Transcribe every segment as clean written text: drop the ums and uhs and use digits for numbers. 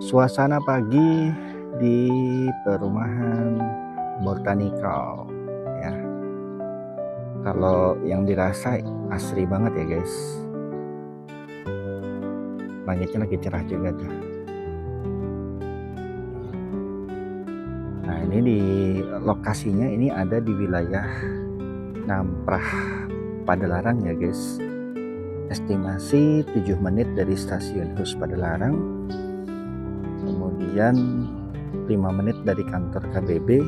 Suasana pagi di perumahan Botanicals ya. Kalau yang dirasa asri banget ya guys. Langitnya lagi cerah juga tuh. Nah ini di lokasinya ini ada di wilayah Namprah Padalarang ya guys. Estimasi 7 menit dari stasiun Hus Padalarang. Kemudian 5 menit dari kantor KBB,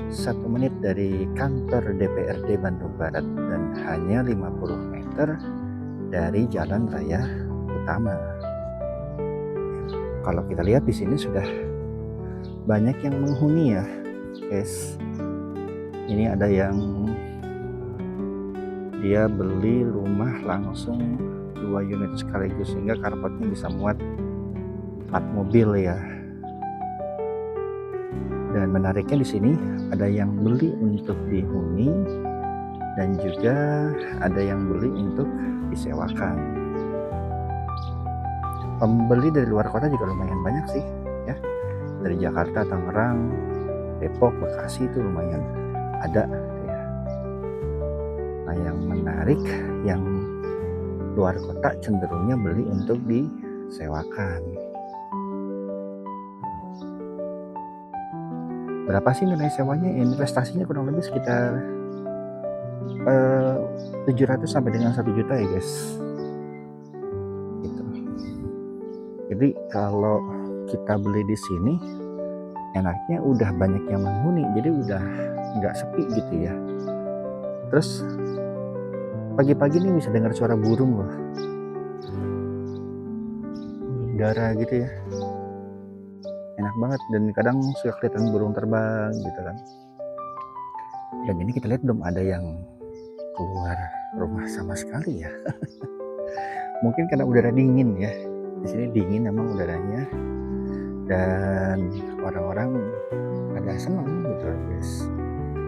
1 menit dari kantor DPRD Bandung Barat, dan hanya 50 meter dari jalan raya utama. Kalau kita lihat di sini sudah banyak yang menghuni ya, guys. Ini ada yang dia beli rumah langsung 2 unit sekaligus sehingga carportnya bisa muat 4 mobil ya. Dan menariknya di sini ada yang beli untuk dihuni dan juga ada yang beli untuk disewakan. Pembeli dari luar kota juga lumayan banyak sih ya. Dari Jakarta, Tangerang, Depok, Bekasi itu lumayan ada ya. Nah yang menarik, yang luar kota cenderungnya beli untuk disewakan. Berapa sih nilai sewanya? Investasinya kurang lebih sekitar 700 sampai dengan 1 juta ya guys. Gitu. Jadi kalau kita beli di sini enaknya udah banyak yang menghuni, jadi udah nggak sepi gitu ya. Terus pagi-pagi nih bisa dengar suara burung loh, udara gitu ya, enak banget. Dan kadang suka kelihatan burung terbang gitu kan. Dan ini kita lihat belum ada yang keluar rumah sama sekali ya. Mungkin karena udara dingin ya, di sini dingin emang udaranya, dan orang-orang ada senang gitu guys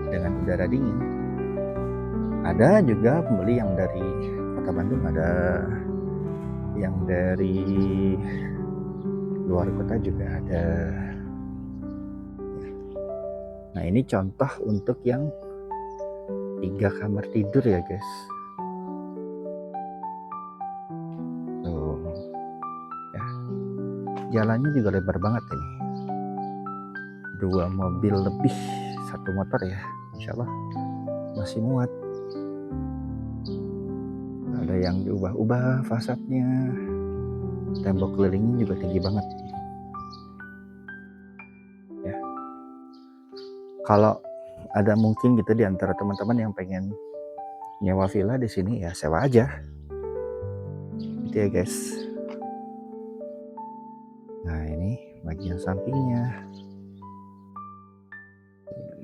dengan udara dingin. Ada juga pembeli yang dari kota Bandung, ada yang dari luar kota juga ada. Nah ini contoh untuk yang 3 kamar tidur ya guys. Tuh ya, jalannya juga lebar banget ini, 2 mobil lebih 1 motor ya, insya Allah masih muat. Ada yang diubah-ubah fasadnya, tembok kelilingnya juga tinggi banget ya. Kalau ada mungkin gitu di antara teman-teman yang pengen nyewa villa di sini ya sewa aja gitu ya guys. Nah ini bagian sampingnya.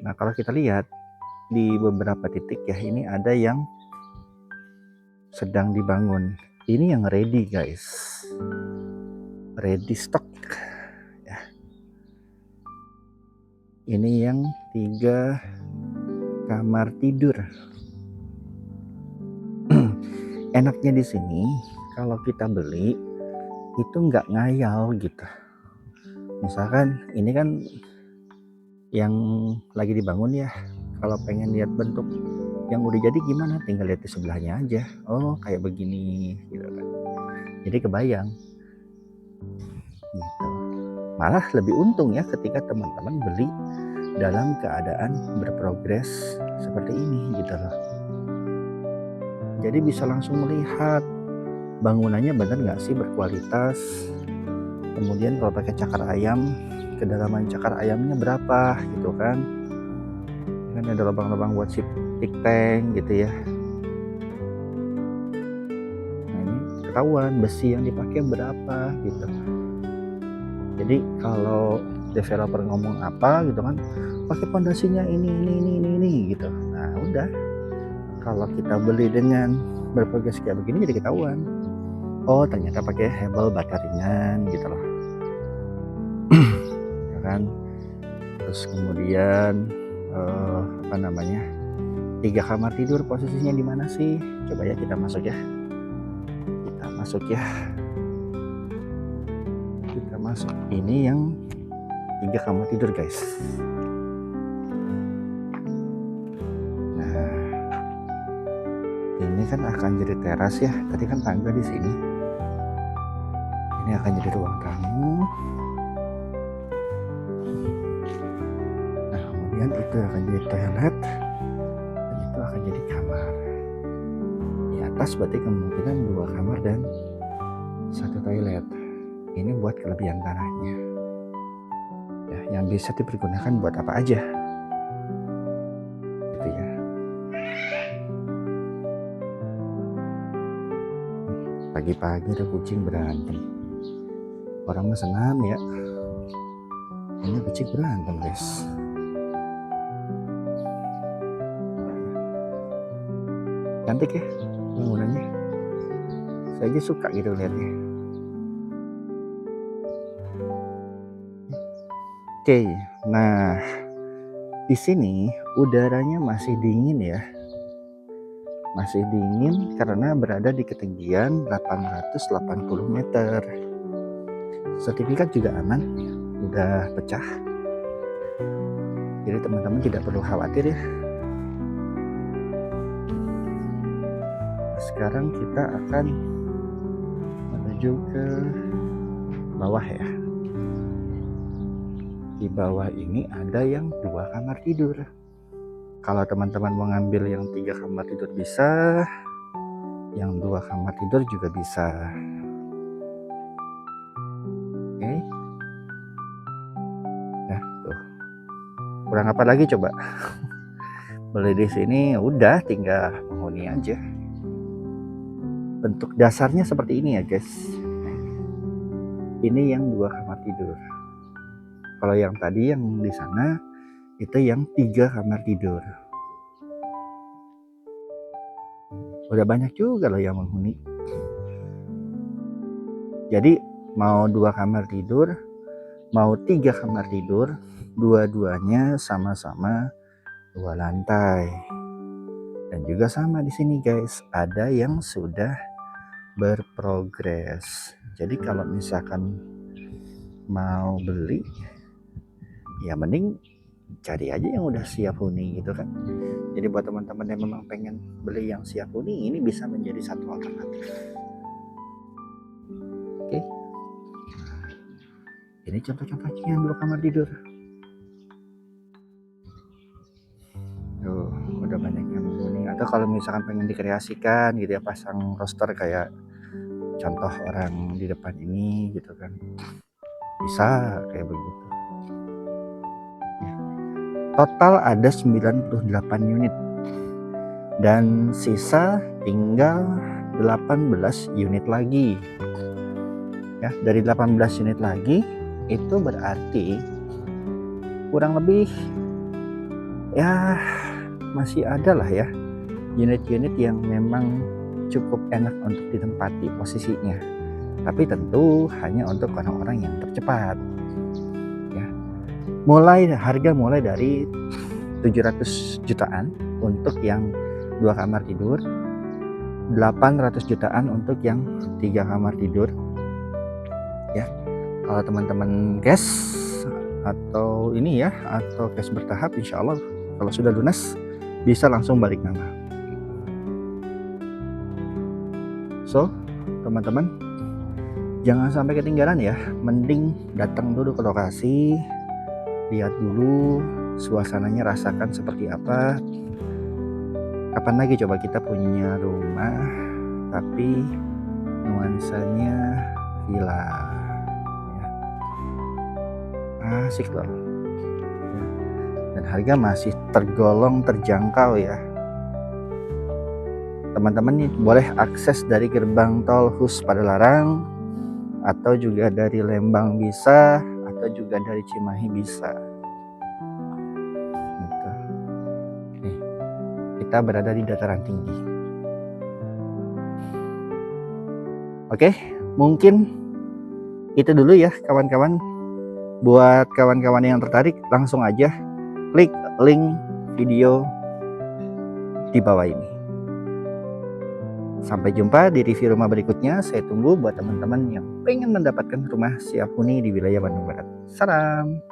Nah kalau kita lihat di beberapa titik ya, ini ada yang sedang dibangun. Ini yang ready guys, ready stock ya. Ini yang 3 kamar tidur. Enaknya di sini kalau kita beli itu nggak ngayal gitu. Misalkan ini kan yang lagi dibangun ya, kalau pengen lihat bentuk yang udah jadi gimana tinggal lihat di sebelahnya aja, oh kayak begini gitu kan, jadi kebayang gitu. Malah lebih untung ya ketika teman-teman beli dalam keadaan berprogres seperti ini gitu loh. Jadi bisa langsung melihat bangunannya benar nggak sih berkualitas. Kemudian kalau pakai cakar ayam, kedalaman cakar ayamnya berapa gitu kan. Kan ada lubang-lubang buat septic tank gitu ya. Nah ini ketahuan besi yang dipakai berapa gitu. Jadi kalau developer ngomong apa gitu kan, pakai pondasinya ini gitu. Nah udah, kalau kita beli dengan berprogres kayak begini jadi ketahuan. Oh ternyata pakai hebel bata ringan gitu loh. Ya kan. Terus kemudian 3 kamar tidur posisinya di mana sih? Coba ya kita masuk ya. Kita masuk masuk. Ini yang 3 kamar tidur guys. Nah, ini kan akan jadi teras ya. Tadi kan tangga di sini. Ini akan jadi ruang tamu. Nah, kemudian itu akan jadi toilet dan itu akan jadi kamar. Di atas berarti kemungkinan 2 kamar dan 1 toilet. Ini buat kelebihan tanahnya. Ya, yang bisa dipergunakan buat apa aja. Gitu ya. Pagi-pagi ada kucing berantem. Orang mah senam ya. Ini kucing berantem guys. Cantik ya bangunannya. Saya aja suka gitu lihatnya. Oke, nah di sini udaranya masih dingin ya. Masih dingin karena berada di ketinggian 880 meter. Sertifikat juga aman, udah pecah. Jadi teman-teman tidak perlu khawatir ya. Sekarang kita akan menuju ke bawah ya. Di bawah ini ada yang 2 kamar tidur. Kalau teman-teman mau ngambil yang 3 kamar tidur bisa, yang 2 kamar tidur juga bisa. Oke. Nah, tuh. Kurang apa lagi coba? Beli di sini udah tinggal menghuni aja. Bentuk dasarnya seperti ini ya, guys. Ini yang 2 kamar tidur. Kalau yang tadi yang di sana itu yang 3 kamar tidur. Udah banyak juga loh yang menghuni. Jadi mau 2 kamar tidur, mau 3 kamar tidur, dua-duanya sama-sama 2 lantai. Dan juga sama di sini guys, ada yang sudah berprogres. Jadi kalau misalkan mau beli, ya mending cari aja yang udah siap huni gitu kan. Jadi buat teman-teman yang memang pengen beli yang siap huni, ini bisa menjadi satu alternatif. Oke. Ini contoh-contohnya yang 2 kamar tidur. Tuh, udah banyak yang menghuni. Atau kalau misalkan pengen dikreasikan gitu ya, pasang roster kayak contoh orang di depan ini gitu kan. Bisa kayak begitu. Total ada 98 unit dan sisa tinggal 18 unit lagi ya. Dari 18 unit lagi itu berarti kurang lebih ya masih ada lah ya unit-unit yang memang cukup enak untuk ditempati posisinya, tapi tentu hanya untuk orang-orang yang tercepat. Harga mulai dari 700 jutaan untuk yang 2 kamar tidur, 800 jutaan untuk yang 3 kamar tidur ya. Kalau teman-teman cash atau ini ya, atau cash bertahap, insya Allah kalau sudah lunas bisa langsung balik nama. So teman-teman, jangan sampai ketinggalan ya, mending datang dulu ke lokasi, lihat dulu suasananya, rasakan seperti apa. Kapan lagi coba kita punya rumah tapi nuansanya villa ya. Asik loh ya. Dan harga masih tergolong terjangkau ya. Teman-teman nih boleh akses dari gerbang tol Hus Padalarang, atau juga dari Lembang bisa, atau juga dari Cimahi bisa. Gitu. Nih, kita berada di dataran tinggi. Oke, mungkin itu dulu ya kawan-kawan. Buat kawan-kawan yang tertarik, langsung aja klik link video di bawah ini. Sampai jumpa di review rumah berikutnya. Saya tunggu buat teman-teman yang pengen mendapatkan rumah siap huni di wilayah Bandung Barat. Salam.